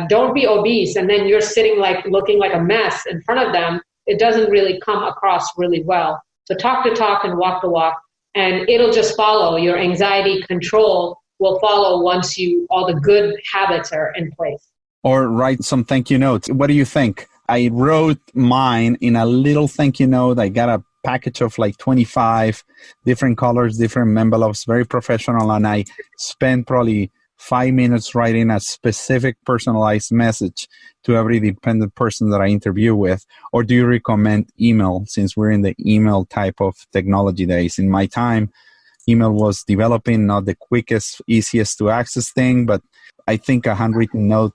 don't be obese, and then you're sitting looking like a mess in front of them, it doesn't really come across really well. So talk the talk and walk the walk, and it'll just follow. Your anxiety control will follow once all the good habits are in place. Or write some thank you notes. What do you think? I wrote mine in a little thank you note. I got a package of 25 different colors, different envelopes, very professional. And I spent probably 5 minutes writing a specific personalized message to every dependent person that I interview with? Or do you recommend email, since we're in the email type of technology days? In my time, email was developing, not the quickest, easiest to access thing, but I think a handwritten note.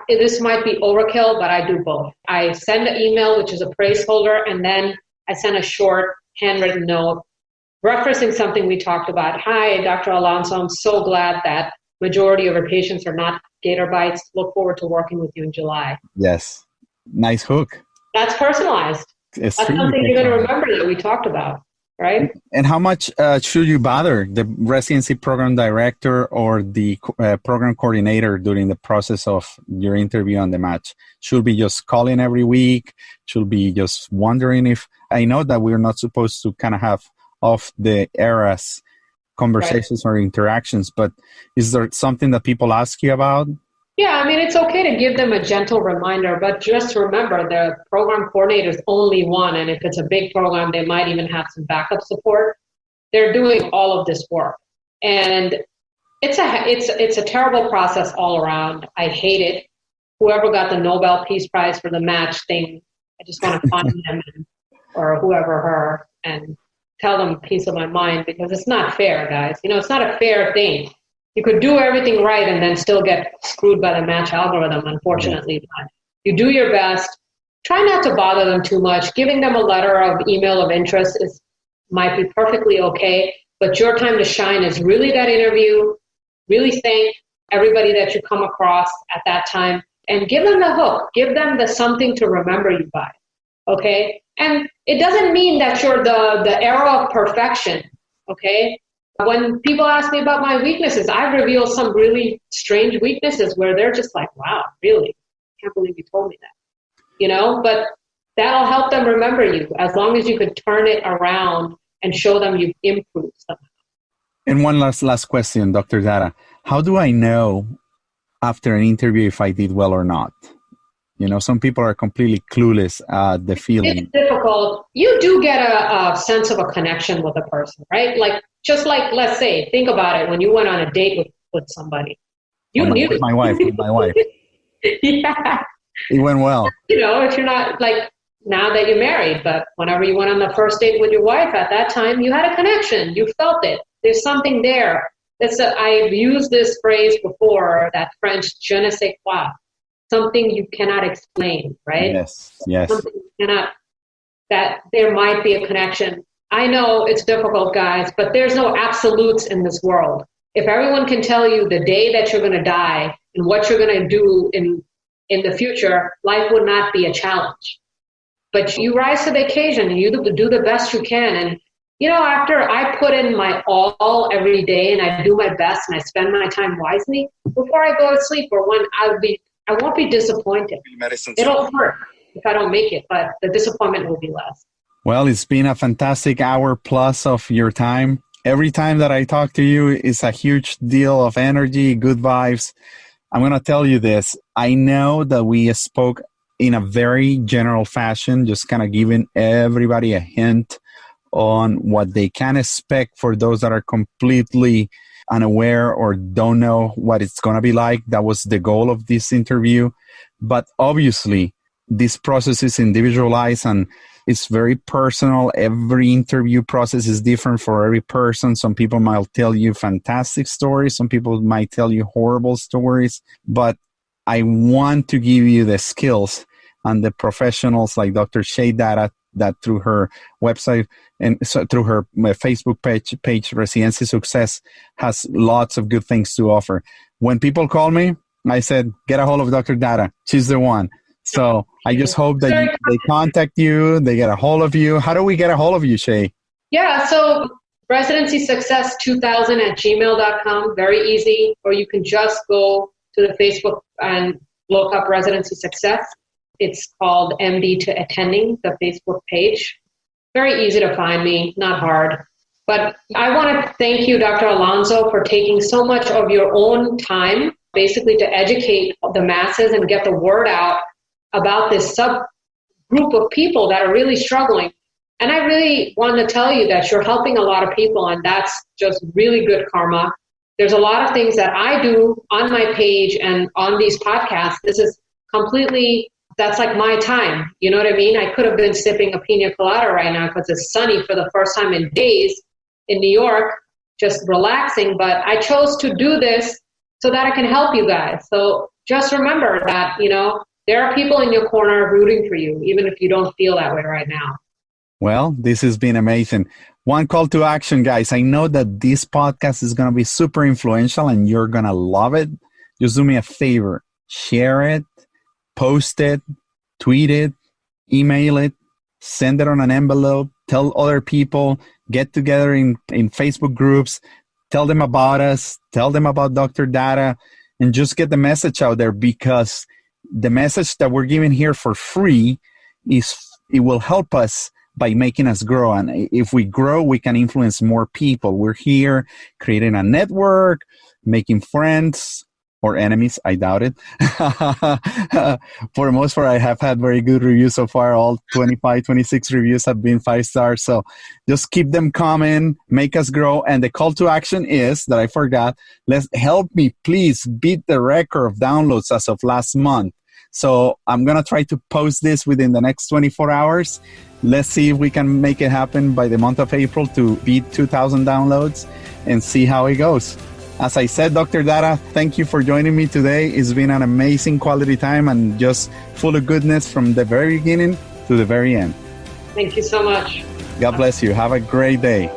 This might be overkill, but I do both. I send an email, which is a placeholder, and then I send a short handwritten note referencing something we talked about. Hi, Dr. Alonso, I'm so glad that majority of our patients are not gator bites. Look forward to working with you in July. Yes. Nice hook. That's personalized. That's something you're going to remember that we talked about, right? And how much should you bother the residency program director or the program coordinator during the process of your interview on the match? Should be just calling every week? Should be just wondering if, I know that we're not supposed to kind of have off the eras conversations or interactions, but is there something that people ask you about? Yeah, it's okay to give them a gentle reminder, but just remember the program coordinator is only one, and if it's a big program, they might even have some backup support. They're doing all of this work, and it's a terrible process all around. I hate it. Whoever got the Nobel Peace Prize for the match thing, I just want to find them or whoever her and tell them peace of my mind, because it's not fair, guys. It's not a fair thing. You could do everything right and then still get screwed by the match algorithm, unfortunately. But you do your best. Try not to bother them too much. Giving them a letter of email of interest might be perfectly okay, but your time to shine is really that interview. Really thank everybody that you come across at that time, and give them the hook. Give them the something to remember you by, okay? And it doesn't mean that you're the era of perfection, okay? When people ask me about my weaknesses, I've revealed some really strange weaknesses where they're just like, wow, really? Can't believe you told me that. But that'll help them remember you, as long as you could turn it around and show them you've improved somehow. And one last question, Dr. Datta. How do I know after an interview if I did well or not? Some people are completely clueless at the feeling. It's difficult. You do get a sense of a connection with a person, right? Let's say, think about it, when you went on a date with somebody. You knew. With my wife. Yeah. It went well. If you're not, now that you're married, but whenever you went on the first date with your wife, at that time, you had a connection. You felt it. There's something there I've used this phrase before, that French je ne sais quoi, something you cannot explain, right? Yes, yes. Something you cannot, that there might be a connection. I know it's difficult, guys, but there's no absolutes in this world. If everyone can tell you the day that you're going to die and what you're going to do in the future, life would not be a challenge. But you rise to the occasion and you do the best you can. And, after I put in my all every day and I do my best and I spend my time wisely, before I go to sleep or when I won't be disappointed. It'll hurt if I don't make it, but the disappointment will be less. Well, it's been a fantastic hour plus of your time. Every time that I talk to you is a huge deal of energy, good vibes. I'm going to tell you this. I know that we spoke in a very general fashion, just kind of giving everybody a hint on what they can expect for those that are completely unaware or don't know what it's going to be like. That was the goal of this interview. But obviously, this process is individualized and it's very personal. Every interview process is different for every person. Some people might tell you fantastic stories. Some people might tell you horrible stories. But I want to give you the skills and the professionals like Dr. Shae Datta, that through her website and so through her Facebook page, Residency Success, has lots of good things to offer. When people call me, I said, get a hold of Dr. Datta. She's the one. So I just hope that they contact you, they get a hold of you. How do we get a hold of you, Shae? Yeah, so residencysuccess2000@gmail.com, very easy. Or you can just go to the Facebook and look up Residency Success. It's called MD to Attending, the Facebook page. Very easy to find me, not hard. But I want to thank you, Dr. Alonso, for taking so much of your own time, basically to educate the masses and get the word out about this subgroup of people that are really struggling. And I really want to tell you that you're helping a lot of people, and that's just really good karma. There's a lot of things that I do on my page and on these podcasts. This is completely, that's like my time. You know what I mean? I could have been sipping a pina colada right now because it's sunny for the first time in days in New York, just relaxing. But I chose to do this so that I can help you guys. So just remember that, there are people in your corner rooting for you, even if you don't feel that way right now. Well, this has been amazing. One call to action, guys. I know that this podcast is going to be super influential and you're going to love it. Just do me a favor. Share it, post it, tweet it, email it, send it on an envelope, tell other people, get together in Facebook groups, tell them about us, tell them about Dr. Datta, and just get the message out there, because the message that we're giving here for free it will help us by making us grow. And if we grow, we can influence more people. We're here creating a network, making friends or enemies. I doubt it. For the most part, I have had very good reviews so far. All 25, 26 reviews have been 5 stars. So just keep them coming, make us grow. And the call to action is, that I forgot, let's help me please beat the record of downloads as of last month. So I'm going to try to post this within the next 24 hours. Let's see if we can make it happen by the month of April to beat 2,000 downloads and see how it goes. As I said, Dr. Datta, thank you for joining me today. It's been an amazing quality time and just full of goodness from the very beginning to the very end. Thank you so much. God bless you. Have a great day.